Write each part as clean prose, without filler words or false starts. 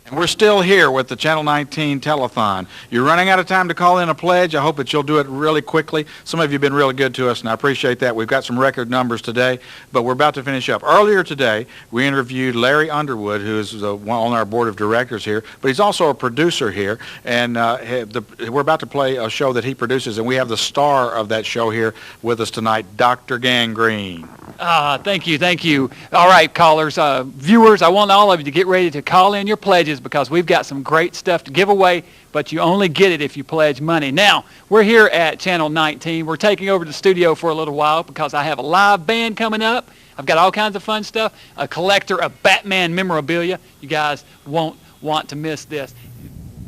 And we're still here with the Channel 19 Telethon. You're running out of time to call in a pledge. I hope that you'll do it really quickly. Some of you have been really good to us, and I appreciate that. We've got some record numbers today, but we're about to finish up. Earlier today, we interviewed Larry Underwood, who is on our board of directors here, but he's also a producer here, and we're about to play a show that he produces, and we have the star of that show here with us tonight, Dr. Gangrene. Thank you. All right, callers, viewers, I want all of you to get ready to call in your pledges because we've got some great stuff to give away, but you only get it if you pledge money. Now, we're here at Channel 19. We're taking over the studio for a little while because I have a live band coming up. I've got all kinds of fun stuff, a collector of Batman memorabilia. You guys won't want to miss this.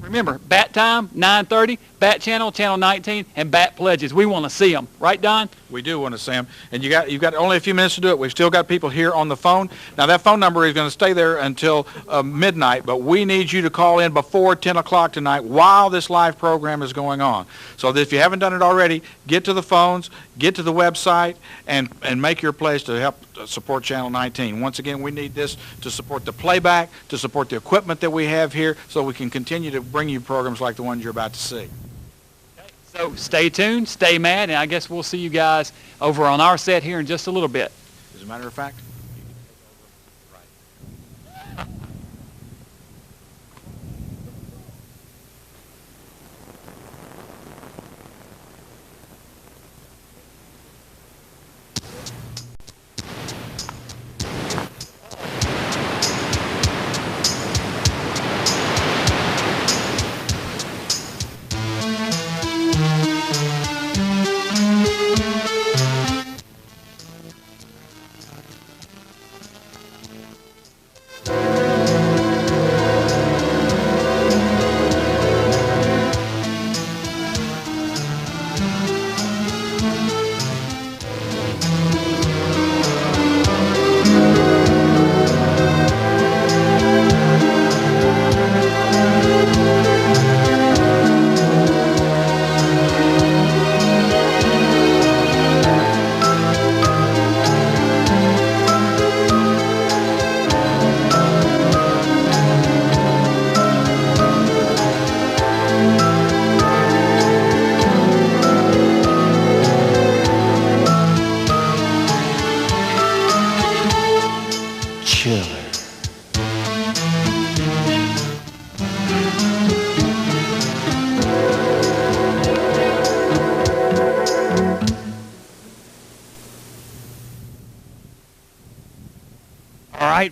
Remember, Bat Time, 9:30, Bat Channel, Channel 19, and Bat Pledges. We want to see them. Right, Don? We do want to see them. And you've got only a few minutes to do it. We've still got people here on the phone. Now, that phone number is going to stay there until midnight, but we need you to call in before 10 o'clock tonight while this live program is going on. So that if you haven't done it already, get to the phones, get to the website, and make your pledge to help support Channel 19. Once again, we need this to support the playback, to support the equipment that we have here, so we can continue to bring you programs like the ones you're about to see. So stay tuned, stay mad, and I guess we'll see you guys over on our set here in just a little bit. As a matter of fact,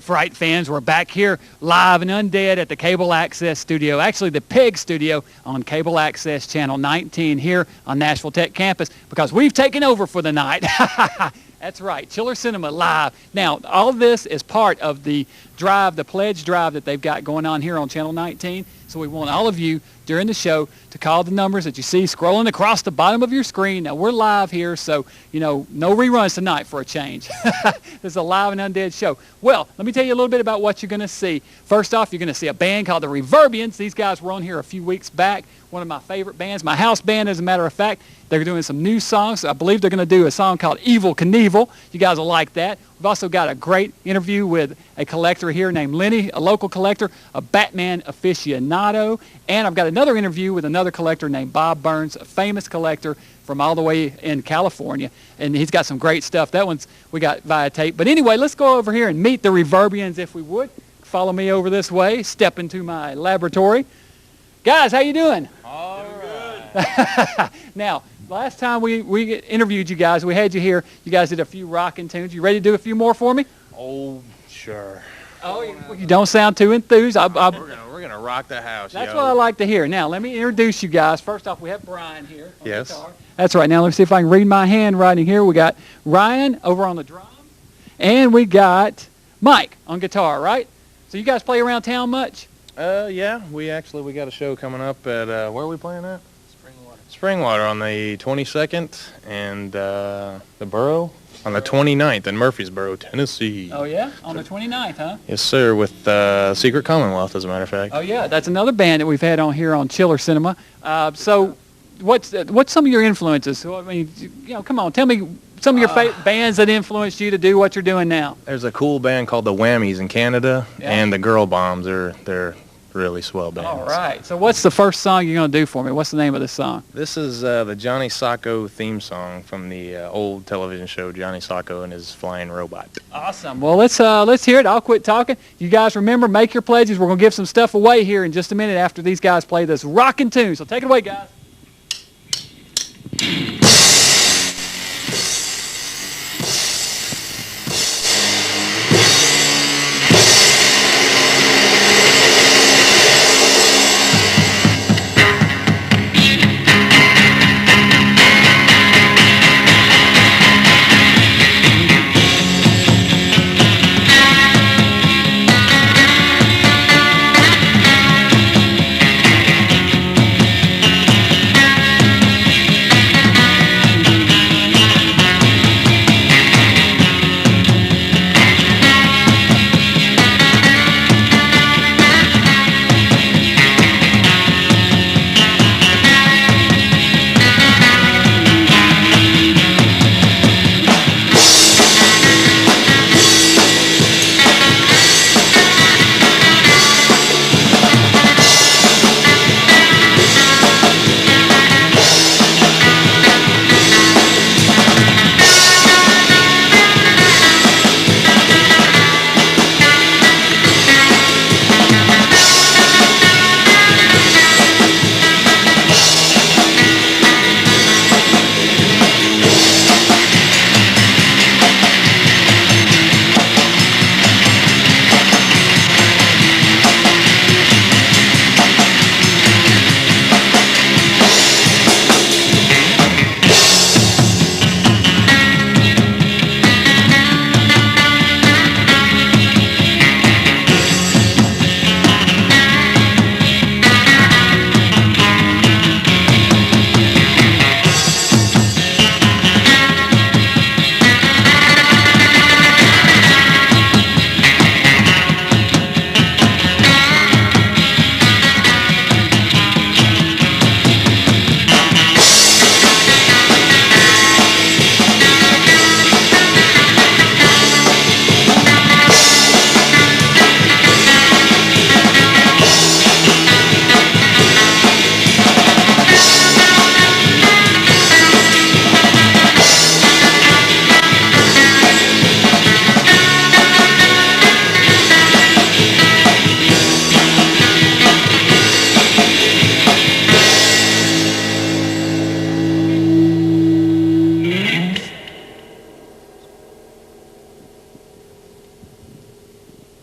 Fright fans, we're back here live and undead at the Cable Access Studio, actually the PEG Studio on Cable Access Channel 19 here on Nashville Tech Campus because we've taken over for the night. That's right, Chiller Cinema live. Now, all of this is part of the drive, the pledge drive that they've got going on here on Channel 19. So we want all of you during the show to call the numbers that you see scrolling across the bottom of your screen. Now, we're live here, so, no reruns tonight for a change. This is a live and undead show. Well, let me tell you a little bit about what you're going to see. First off, you're going to see a band called the Reverbians. These guys were on here a few weeks back. One of my favorite bands, my house band, as a matter of fact. They're doing some new songs. I believe they're going to do a song called Evil Knievel. You guys will like that. We've also got a great interview with a collector here named Lenny, a local collector, a Batman aficionado. And I've got another interview with another collector named Bob Burns, a famous collector from all the way in California. And he's got some great stuff. That one's we got via tape. But anyway, let's go over here and meet the Reverbians if we would. Follow me over this way. Step into my laboratory. Guys, how you doing? All right. Now, last time we interviewed you guys, we had you here. You guys did a few rockin' tunes. You ready to do a few more for me? Oh, sure. Oh, you don't sound too enthused. We're gonna rock the house. That's what I like to hear. Now, let me introduce you guys. First off, we have Brian here on Yes. guitar. That's right. Now, let me see if I can read my handwriting here. We got Ryan over on the drums, and we got Mike on guitar, right? So you guys play around town much? Yeah, we got a show coming up at, where are we playing at? Springwater on the 22nd, and the Borough on the 29th in Murfreesboro, Tennessee. Oh, yeah? On the 29th, huh? Yes, sir, with Secret Commonwealth, as a matter of fact. Oh, yeah. That's another band that we've had on here on Chiller Cinema. So what's some of your influences? So, I mean, come on, tell me some of your bands that influenced you to do what you're doing now. There's a cool band called the Whammies in Canada, Yeah. and the Girl Bombs. They're really swell bands. All right. So what's the first song you're going to do for me? What's the name of the song? This is the Johnny Sacco theme song from the old television show Johnny Sacco and His Flying Robot. Awesome. Well, let's hear it. I'll quit talking. You guys remember, make your pledges. We're going to give some stuff away here in just a minute after these guys play this rockin' tune. So take it away, guys.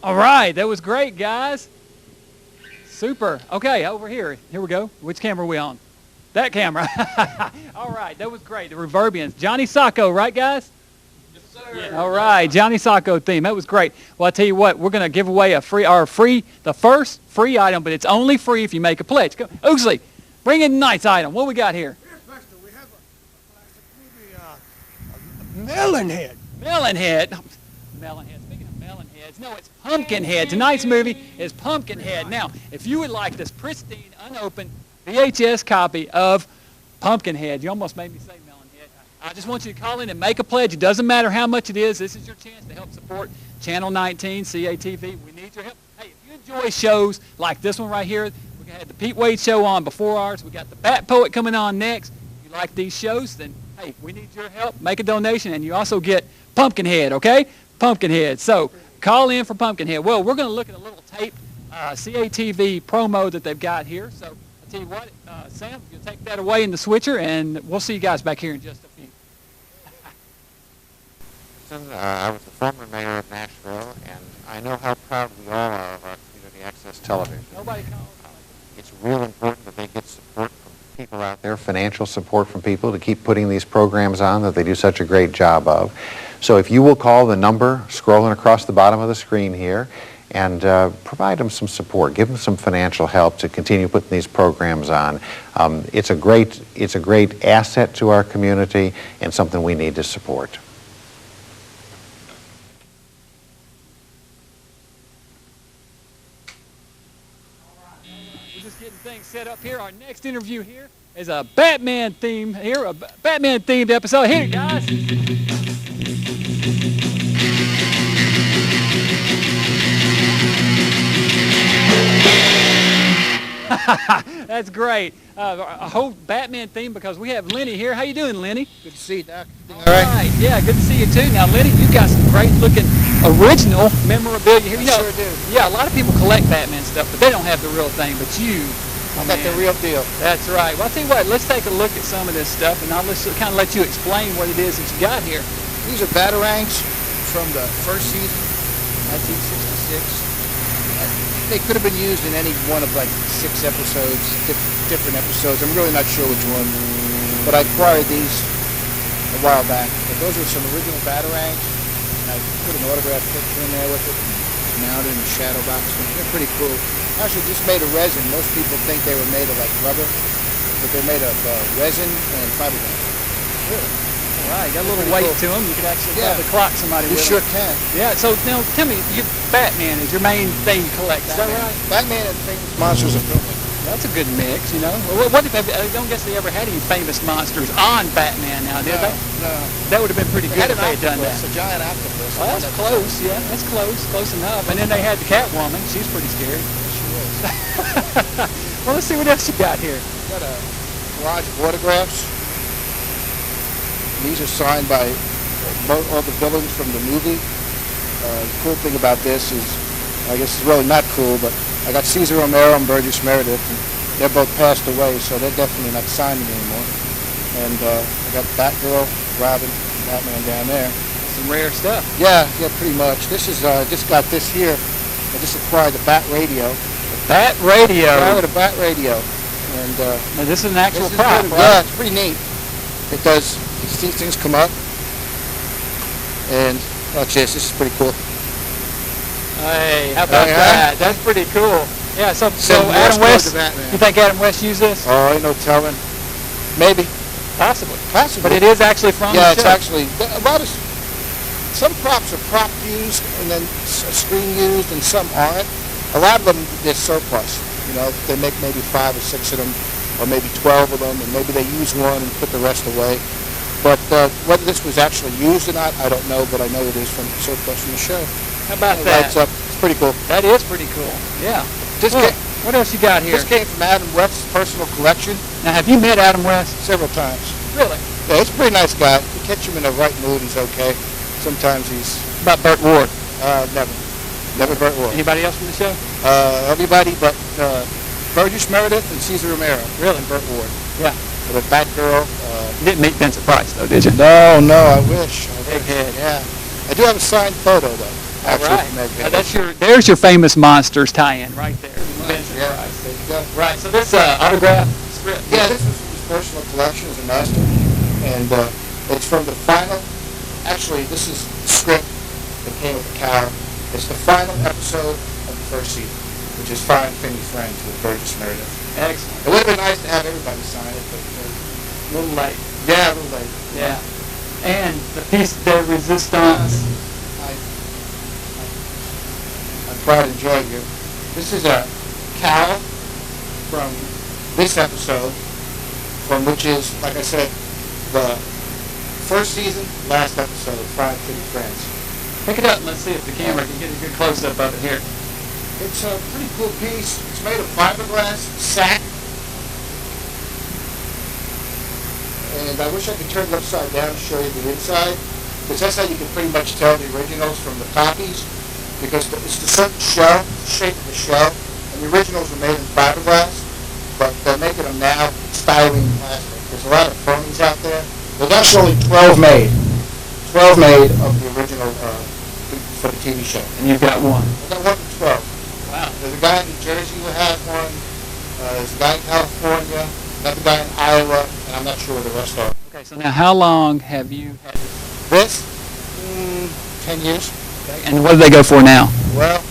All right, that was great, guys. Super. Okay, over here. Here we go. Which camera are we on? That camera. All right, that was great. The Reverbians. Johnny Sacco, right, guys? Yes, sir. Yeah. All right, Johnny Sacco theme. That was great. Well, I tell you what, we're going to give away the first free item, but it's only free if you make a pledge. Come, Oogsley, bring in tonight's item. What we got here? Here, Buster, we have a melon head. Melon head. Melon head. Speaking of melon heads, no, it's pumpkin head. Tonight's movie is pumpkin head. Now, if you would like this pristine, unopened VHS copy of Pumpkinhead, you almost made me say Melonhead. I just want you to call in and make a pledge. It doesn't matter how much it is. This is your chance to help support Channel 19, CATV. We need your help. Hey, if you enjoy shows like this one right here, we had the Pete Wade show on before ours. We got the Bat Poet coming on next. If you like these shows, then, hey, we need your help. Make a donation, and you also get Pumpkinhead, okay? Pumpkinhead. So call in for Pumpkinhead. Well, we're going to look at a little tape CATV promo that they've got here. So I'll tell you what, Sam, you'll take that away in the switcher, and we'll see you guys back here in just a few. I was the former mayor of Nashville, and I know how proud we all are of our community access television. Nobody calls. It's real important that they get support from people out there, financial support from people to keep putting these programs on that they do such a great job of. So if you will call the number scrolling across the bottom of the screen here and provide them some support, give them some financial help to continue putting these programs on. It's a great asset to our community and something we need to support. Things set up here. Our next interview here is a Batman theme here, a Batman themed episode. Here, guys. That's great. A whole Batman theme because we have Lenny here. How you doing, Lenny? Good to see you, Doc. All right. Yeah, good to see you too. Now, Lenny, you've got some great looking original memorabilia here. You know, sure do. Yeah, a lot of people collect Batman stuff, but they don't have the real thing. But you, I got the real deal. That's right. Well, I'll tell you what. Let's take a look at some of this stuff, and I'll kind of let you explain what it is that you got here. These are batarangs from the first season, 1966. They could have been used in any one of like 6 episodes, different episodes. I'm really not sure which one, but I acquired these a while back. But those are some original batarangs. I put an autographed picture in there with it, mounted in the shadow box. They're pretty cool. Actually, just made of resin. Most people think they were made of like rubber, but they're made of resin and fiberglass. Really? All right, got a little weight to them. You could actually probably clock somebody You with sure them. can. Yeah, so now tell me, Batman is your main thing you collect, is that right? Batman and famous monsters of filming. That's a good mix, you know. What if, I don't guess they ever had any famous monsters on Batman now, did they? No. That would have been pretty They good had if an they had done that. octopus, a giant octopus. Well, that's close, yeah, that's close enough. And then they had the Catwoman. She's pretty scary. She is. Well, let's see what else you got here. Got a garage of autographs. These are signed by all the villains from the movie. The cool thing about this is, I guess it's really not cool, but I got Cesar Romero and Burgess Meredith, and they're both passed away, so they're definitely not signing anymore. And I got Batgirl, Robin, Batman down there. Some rare stuff. Yeah, pretty much. This is just got this here. I just acquired the Bat Radio. Bat Radio. I got a Bat Radio, and Now, this is an actual this is prop, good. right? Yeah, it's pretty neat. It does. These things come up, and watch this. This is pretty cool. Hey, how about Yeah. that? That's pretty cool. Yeah, so Send more Adam scores West, to Batman. you think Adam West used this? Oh, ain't no telling. Maybe. Possibly. Possibly. But it is actually from Yeah, the it's show. actually a lot of. Some props are prop used, and then screen used, and some aren't. A lot of them they're surplus. You know, they make maybe 5 or 6 of them, or maybe 12 of them, and maybe they use one and put the rest away. But whether this was actually used or not, I don't know, but I know it is from surplus from the show. How about It that? lights up. It's pretty cool. That is pretty cool. Yeah. This Well, came, what else you got here? this came from Adam West's personal collection Now, have you met Adam West? several times. Really? Yeah, he's a pretty nice guy. If you catch him in the right mood, he's okay. Sometimes he's About Burt Ward. never Burt Ward. Anybody else from the show? Everybody but Burgess Meredith and Cesar Romero. Really? And Burt Ward. Yeah. The Batgirl. You didn't meet Vincent Price, though, did you? No, I wish. Big head. Yeah. I do have a signed photo, though. All Actually, right. from that Now, guy. there's your famous monsters tie-in right there. Vincent Yeah, Price. there you go. Right, so this autograph script. Yeah, this was his personal collection as a master. And it's from the final, actually, this is the script that came with the cow. It's the final episode of the first season, which is Fine Finny Friends with Burgess Meredith. Excellent. It would have been nice to have everybody sign it, but A little late. yeah, a little late. Yeah. And the piece de resistance. I'm proud to enjoy you. This is a cow from this episode, from which is, like I said, the first season, last episode of Fine Finny Friends. Pick it up and let's see if the camera can get a good close-up of it here. It's a pretty cool piece. It's made of fiberglass, satin. And I wish I could turn it upside down and show you the inside, because that's how you can pretty much tell the originals from the copies, because it's the certain shell, the shape of the shell, and the originals were made in fiberglass, but they're making them now styrene plastic. There's a lot of phonies out there. There's actually 12 made. 12 made of the original for the TV show. And you've got one. I got one for 12. Wow. There's a guy in New Jersey who has one. There's a guy in California. Another guy in Iowa, and I'm not sure where the rest are. Okay, so now how long have you had this? This, 10 years. Okay. And what do they go for now? Well,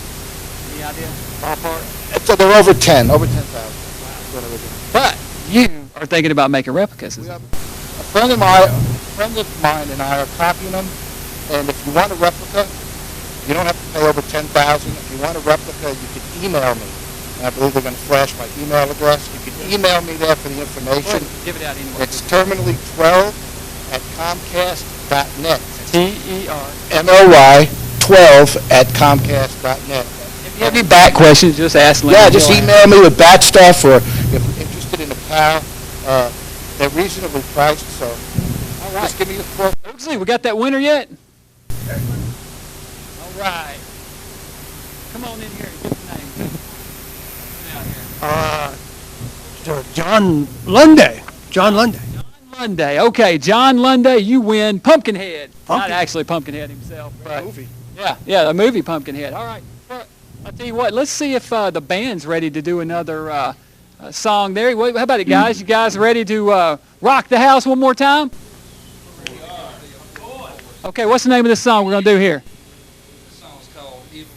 Any idea? Ballpark? so they're over 10, over 10,000. That's what I was doing. But you are thinking about making replicas. A friend of mine and I are copying them, and if you want a replica, you don't have to pay over $10,000. If you want a replica, you can email me. And I believe they're going to flash my email address. You can email me there for the information. Give it out anyway. It's terminally 12 at comcast.net. T-E-R. MOY 12 at comcast.net. If have any bat questions, just ask Lenny. Yeah, just email me with bat stuff, or if you're interested in a car, they're reasonably priced, so just give me a quote. Oogsley, we got that winner yet? All right. Come on in here and get the name. Get out here. John Lunday. John Lunday. John Lunday. Okay, John Lunday, you win Pumpkinhead. Not Pumpkin. actually Pumpkinhead himself, but Movie. yeah, the movie Pumpkinhead. All right. Well, I'll tell you what. Let's see if the band's ready to do another song there. How about it, guys? You guys ready to rock the house one more time? Okay, what's the name of this song we're going to do here? This song's called Evil.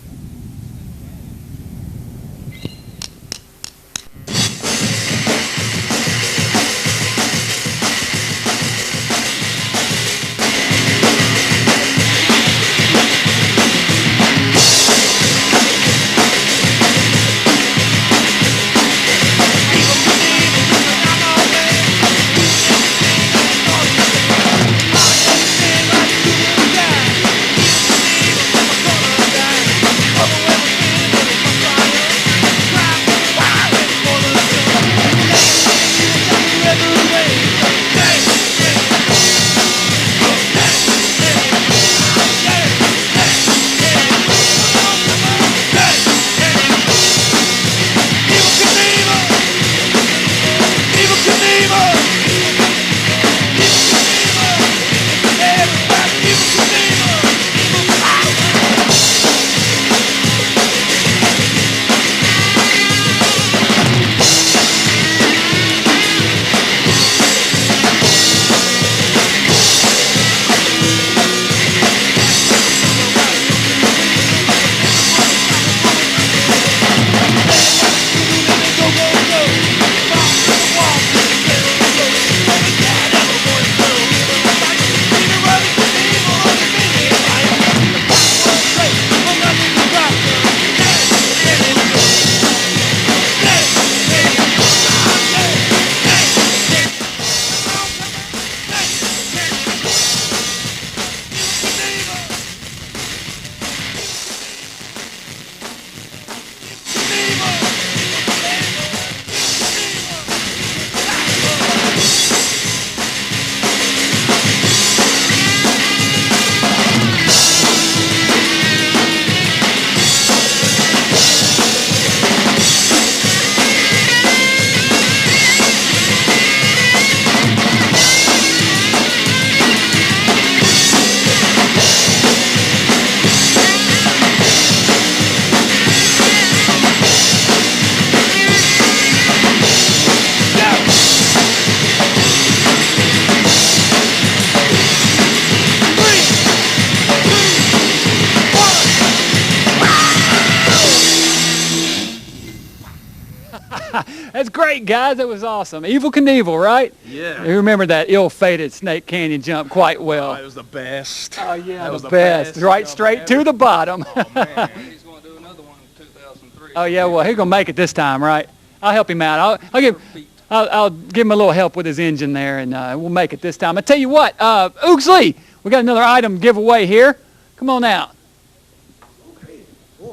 That's great, guys. That was awesome. Evil Knievel, right? Yeah. You remember that ill-fated Snake Canyon jump quite well. It was the best. Oh, yeah, That was the the best. best Right jump straight ever. to the bottom. Oh, man. He's going to do another one in 2003. Oh, yeah, well, he's going to make it this time, right? I'll help him out. I'll give him a little help with his engine there, and we'll make it this time. I tell you what, Oogsley, we got another item giveaway here. Come on out.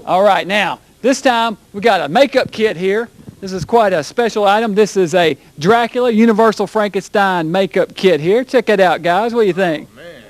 All right, now, this time we got a makeup kit here. This is quite a special item. This is a Dracula Universal Frankenstein makeup kit here. Check it out, guys. What do you think? Oh, man.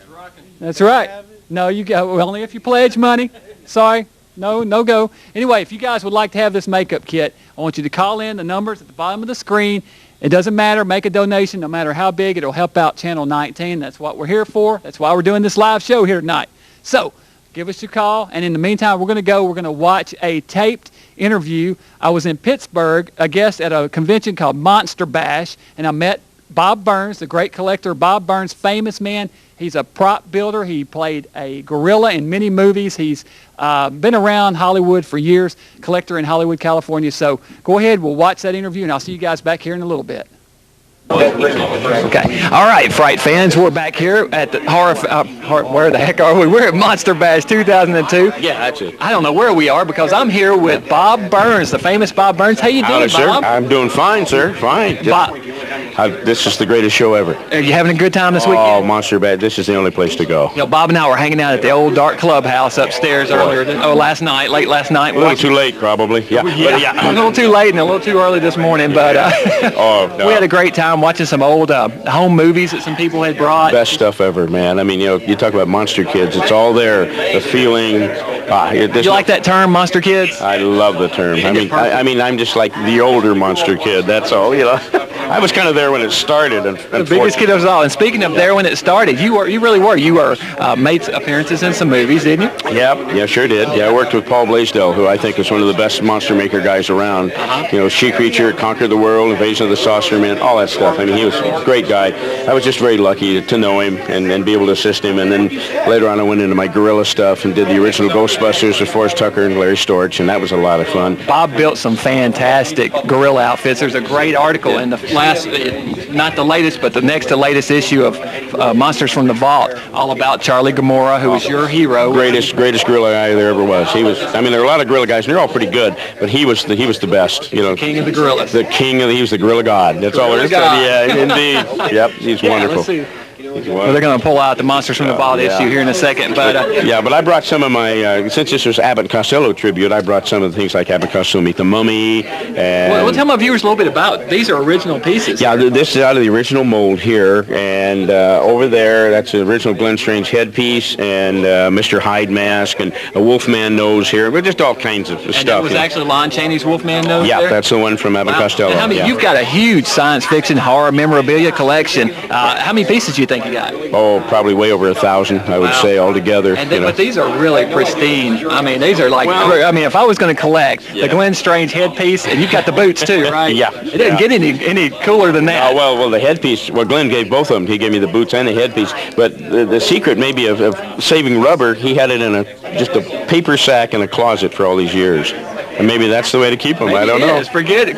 That's right. No, you got only if you pledge money. Sorry. No go. Anyway, if you guys would like to have this makeup kit, I want you to call in the numbers at the bottom of the screen. It doesn't matter. Make a donation, no matter how big. It'll help out Channel 19. That's what we're here for. That's why we're doing this live show here tonight. So give us a call. And in the meantime, we're going to watch a taped interview. I was in Pittsburgh, a guest at a convention called Monster Bash, and I met Bob Burns, the great collector. Bob Burns, famous man. He's a prop builder. He played a gorilla in many movies. He's been around Hollywood for years, collector in Hollywood, California. So go ahead, we'll watch that interview, and I'll see you guys back here in a little bit. Okay. All right, Fright fans, we're back here at the where the heck are we? We're at Monster Bash 2002. Yeah, that's it. I don't know where we are because I'm here with Bob Burns, the famous Bob Burns. How you doing, Hello, sir. Bob? I'm doing fine, sir. Fine. Bob, This is the greatest show ever. Are you having a good time this Oh, weekend? Monster Bad. This is the only place to go. You know, Bob and I were hanging out at the old dark clubhouse upstairs late last night. A little too late, probably. Yeah. A little too late and a little too early this morning, but No. we had a great time watching some old home movies that some people had brought. Best stuff ever, man. I mean, you talk about Monster Kids. It's all there. The feeling. You like that term, Monster Kids? I love the term. I mean, I'm just like the older Monster Kid. That's all. I was kind of there when it started. The biggest kid of all. And speaking of there when it started, you really were. You made appearances in some movies, didn't you? Yeah, sure did. Yeah, I worked with Paul Blaisdell, who I think is one of the best monster maker guys around. She Creature, Conquer the World, Invasion of the Saucer Man, all that stuff. I mean, he was a great guy. I was just very lucky to know him and be able to assist him. And then later on, I went into my guerrilla stuff and did the original Ghostbusters with Forrest Tucker and Larry Storch, and that was a lot of fun. Bob built some fantastic guerrilla outfits. There's a great article in the last, not the latest, but the next to latest issue of Monsters from the Vault, all about Charlie Gamora, who was your hero. Greatest guerrilla guy there ever was. He was. I mean, there are a lot of guerrilla guys, and they're all pretty good, but he was the best. King of the gorillas. He was the gorilla god. That's all there is. Yeah, indeed. Yep, he's wonderful. Let's see. Well, they're going to pull out the Monsters from the Vault issue here in a second. But but I brought some of my, since this was Abbott and Costello tribute, I brought some of the things like Abbott and Costello Meet the Mummy. And well, tell my viewers a little bit about, these are original pieces. Yeah, this is out of the original mold here. And over there, that's the original Glenn Strange headpiece and Mr. Hyde mask and a Wolfman nose here. But just all kinds of stuff. And that was actually Lon Chaney's Wolfman nose Yeah, there? that's the one from Abbott and Costello. And you've got a huge science fiction horror memorabilia collection. How many pieces do you think you got? Oh, probably way over 1,000, I would say, altogether. And but these are really pristine. I mean, these are like, if I was going to collect the Glenn Strange headpiece, and you've got the boots too, right? Yeah. It doesn't get any cooler than that. Well, the headpiece, Glenn gave both of them. He gave me the boots and the headpiece. But the secret maybe of saving rubber, he had it in just a paper sack in a closet for all these years. And maybe that's the way to keep them. Maybe I don't know. Forget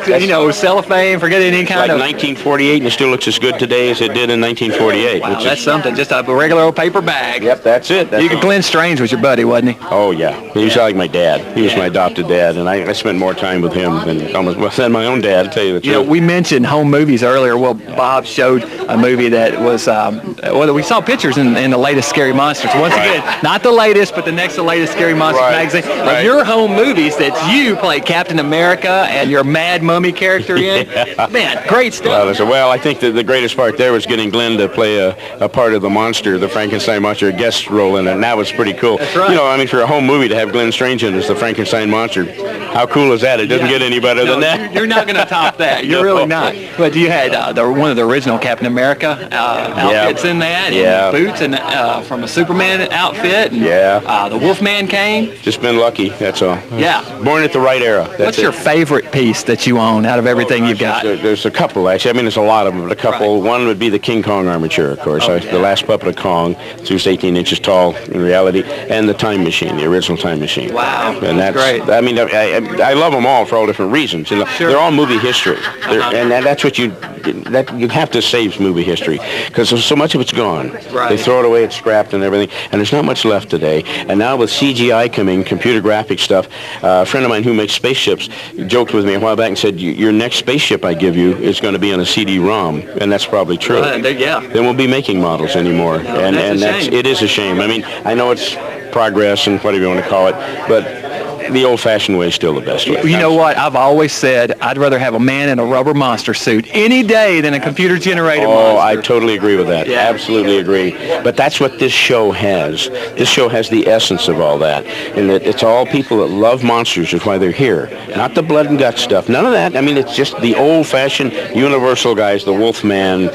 cellophane, forget any kind of... Like 1948, and it still looks as good today as it did in 1948. Wow, that's something. Just a regular old paper bag. Yep, that's it. Glenn Strange was your buddy, wasn't he? Oh, yeah. He was like my dad. He was my adopted dad, and I spent more time with him than my own dad, to tell you the truth. We mentioned home movies earlier. Well, Bob showed a movie that was... we saw pictures in the latest Scary Monsters. Once again, not the latest, but the next to latest Scary Monsters magazine. Of your home movies that you play Captain America and your Mad Mummy character in. Man, great stuff. Well, I think that the greatest part there was getting Glenn to play a part of the monster, the Frankenstein monster, a guest role in it, and that was pretty cool. That's right. For a home movie to have Glenn Strange in as the Frankenstein monster, how cool is that? It doesn't get any better than that. You're not going to top that. You're really not. But you had one of the original Captain America outfits in that, and boots, and from a Superman outfit, and the Wolfman cane. Just been lucky, that's all. Yeah. Born at the right era. What's your favorite piece that you own out of everything you've got? There's a couple, actually. I mean, there's a lot of them, but a couple. Right. One would be the King Kong armature, of course. The last puppet of Kong. It's just 18 inches tall in reality. And the Time Machine, the original Time Machine. Wow, and that's great. I mean, I love them all for all different reasons. They're all movie history. And that's what you have to save movie history, because so much of it's gone. Right. They throw it away, it's scrapped and everything, and there's not much left today. And now with CGI coming, computer graphic stuff, a friend of mine who makes spaceships joked with me a while back and said, your next spaceship I give you is going to be on a CD-ROM, and that's probably true. They won't be making models anymore, and it is a shame. I mean, I know it's progress and whatever you want to call it, but the old-fashioned way is still the best way. You know what? I've always said I'd rather have a man in a rubber monster suit any day than a computer-generated monster. Oh, I totally agree with that. Yeah. Absolutely agree. But that's what this show has. This show has the essence of all that. And it's all people that love monsters is why they're here. Not the blood and guts stuff. None of that. I mean, it's just the old-fashioned universal guys, the Wolfman,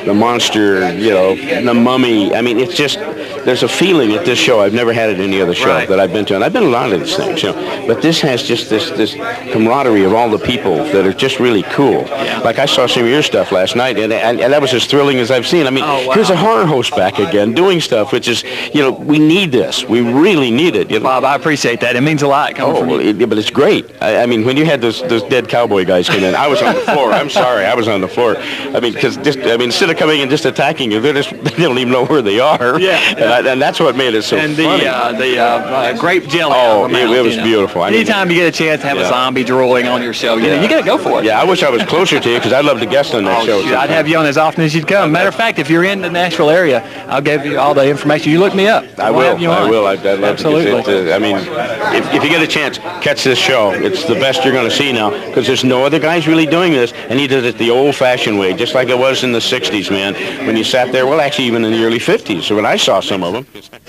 the monster, the mummy. I mean, it's just... There's a feeling at this show I've never had at any other show that I've been to, and I've been to a lot of these things, but this has just this camaraderie of all the people that are just really cool. Yeah. Like I saw some of your stuff last night, and that was as thrilling as I've seen. I mean, here's a horror host back again doing stuff, which is, we need this. We really need it. Bob, I appreciate that. It means a lot coming from you. But it's great. I mean, when you had those dead cowboy guys come in, I was on the floor. I'm sorry, I was on the floor. I mean, because instead of coming and just attacking you, they don't even know where they are. Yeah. And that's what made it so and funny. the grape jelly. Oh, out of the it mouth, was beautiful. I mean, anytime you get a chance to have a zombie drooling on your show, you know, you got to go for it. Yeah, I wish I was closer to you because I'd love to guest on that show. Shoot, I'd have you on as often as you'd come. Matter of fact, if you're in the Nashville area, I'll give you all the information. You look me up. I will. Have you on. I will. I'd love Absolutely. to. I mean, if you get a chance, catch this show. It's the best you're going to see now because there's no other guys really doing this, and he did it the old-fashioned way, just like it was in the 60s, man, when you sat there, well, actually even in the early 50s, so when I saw some of them.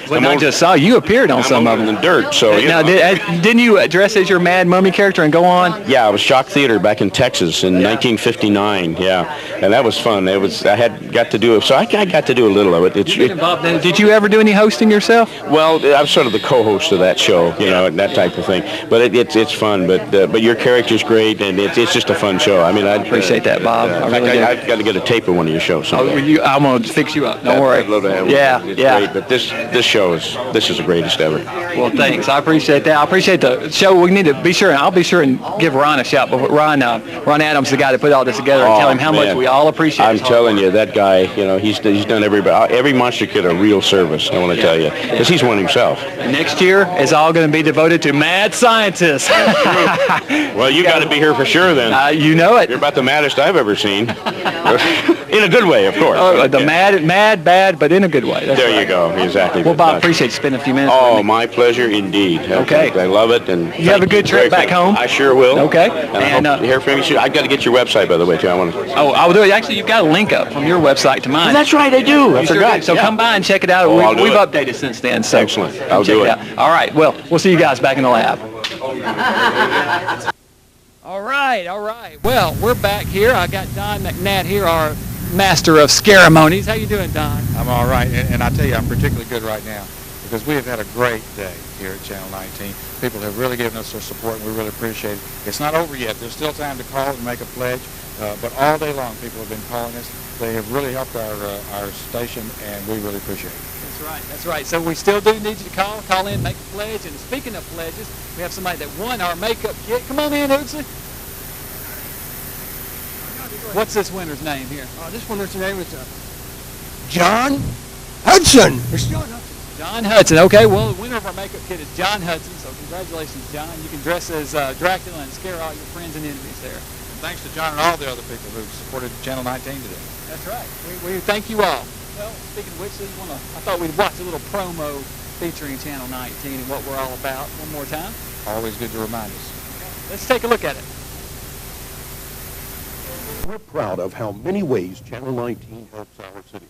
When I just saw you appeared on some of them. In the dirt, so, you now, know. didn't you dress as your Mad Mummy character and go on? Yeah, I was Shock Theater back in Texas in 1959, yeah, and that was fun. I had got to do it, so I got to do a little of it. Did you ever do any hosting yourself? Well, I was sort of the co-host of that show, you know, that type of thing. But it's fun. But your character's great, and it's just a fun show. I mean, I appreciate that, Bob. I've got to get a tape of one of your shows. I'm gonna fix you up. Don't worry. I'd love to have it's great, but this is the greatest ever. Well, thanks. I appreciate that. I appreciate the show. We need to be sure. I'll be sure and give Ron a shout. But Ron Adams, the guy that put all this together, and tell him how much we all appreciate. I'm telling you, that guy, you know, he's done every Monster Kid a real service. I want to tell you, because he's one himself. Next year is all going to be devoted to mad scientists. Well, you got to be here for sure then. You know it. You're about the maddest I've ever seen. In a good way, of course. Mad, bad, but in a good way. That's there right. You go. Exactly. Well, Bob, appreciate you spending a few minutes Oh, with me. my pleasure indeed. Okay. I love it. And you have a good trip back home? I sure will. Okay. And I hope to hear from you soon. I've got to get your website, by the way, too. I want to. Oh, I will do it. Actually, you've got a link up from your website to mine. That's right, I do. I forgot. So come by and check it out. We've updated since then. So excellent. I'll do it. All right. Well, we'll see you guys back in the lab. All right. Well, we're back here. I got Don McNatt here, our master of ceremonies. How you doing, Don? I'm all right, and I tell you, I'm particularly good right now because we have had a great day here at Channel 19. People have really given us their support, and we really appreciate it. It's not over yet. There's still time to call and make a pledge, but all day long people have been calling us. They have really helped our station, and we really appreciate it. That's right. So we still do need you to call in, make a pledge. And speaking of pledges, we have somebody that won our makeup kit. Come on in, Oodsley. What's this winner's name here? This winner's name is John Hudson. John Hudson. Okay, well, the winner of our makeup kit is John Hudson. So congratulations, John. You can dress as Dracula and scare all your friends and enemies there. And thanks to John and all the other people who supported Channel 19 today. That's right. We thank you all. Well, speaking of which, I thought we'd watch a little promo featuring Channel 19 and what we're all about one more time. Always good to remind us. Let's take a look at it. We're proud of how many ways Channel 19 helps our city.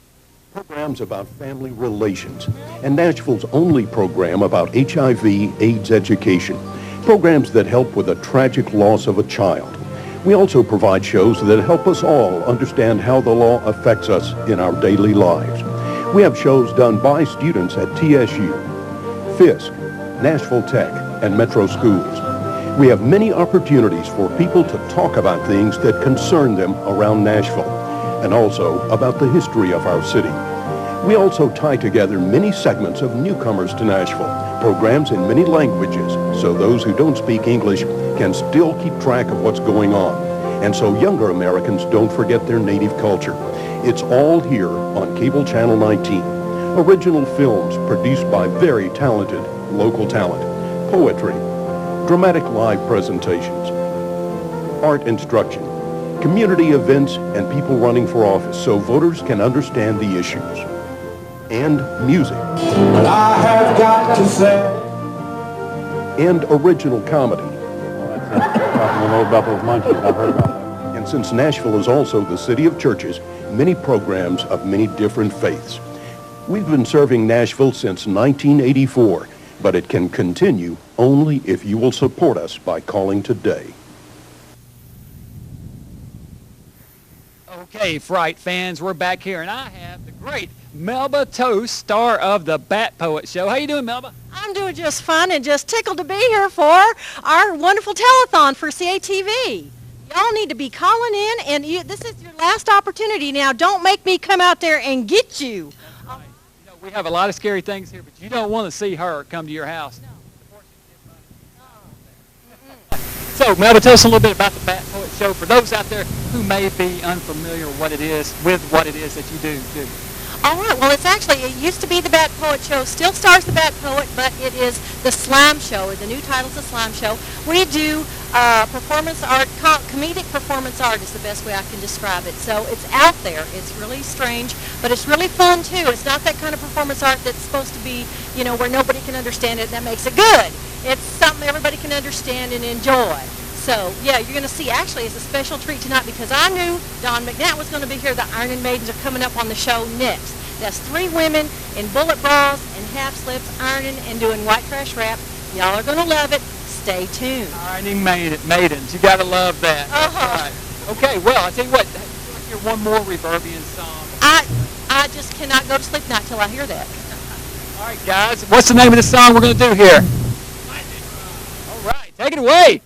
Programs about family relations, and Nashville's only program about HIV/AIDS education. Programs that help with a tragic loss of a child. We also provide shows that help us all understand how the law affects us in our daily lives. We have shows done by students at TSU, Fisk, Nashville Tech, and Metro Schools. We have many opportunities for people to talk about things that concern them around Nashville, and also about the history of our city. We also tie together many segments of newcomers to Nashville, programs in many languages, so those who don't speak English can still keep track of what's going on, and so younger Americans don't forget their native culture. It's all here on Cable Channel 19. Original films produced by very talented local talent, poetry, dramatic live presentations, art instruction, community events, and people running for office so voters can understand the issues, and music. But I have got to say. And original comedy. And since Nashville is also the city of churches, many programs of many different faiths. We've been serving Nashville since 1984, but it can continue only if you will support us by calling today. Okay, Fright fans, we're back here, and I have the great Melba Toast, star of the Bat Poet Show. How you doing, Melba? I'm doing just fine and just tickled to be here for our wonderful telethon for CATV. Y'all need to be calling in, and this is your last opportunity. Now, don't make me come out there and get you. Right. You know, we have a lot of scary things here, but you don't want to see her come to your house. No. So, Melba, tell us a little bit about the Bat Poet Show for those out there who may be unfamiliar with what it is that you do. All right. Well, it used to be the Bat Poet Show. Still stars the Bat Poet, but it is the Slime Show. The new title is the Slime Show. We do performance art, comedic performance art is the best way I can describe it. So it's out there. It's really strange, but it's really fun too. It's not that kind of performance art that's supposed to be, where nobody can understand it and that makes it good. It's something everybody can understand and enjoy. So, yeah, you're going to see, actually, it's a special treat tonight because I knew Don McNatt was going to be here. The Ironing Maidens are coming up on the show next. That's 3 women in bullet bras and half slips, ironing and doing white trash rap. Y'all are going to love it. Stay tuned. Ironing maidens. You got to love that. That's right. Okay, well, I'll tell you what. Let's hear one more Reverbian song. I just cannot go to sleep tonight till I hear that. All right, guys. What's the name of the song we're going to do here? All right. Take it away.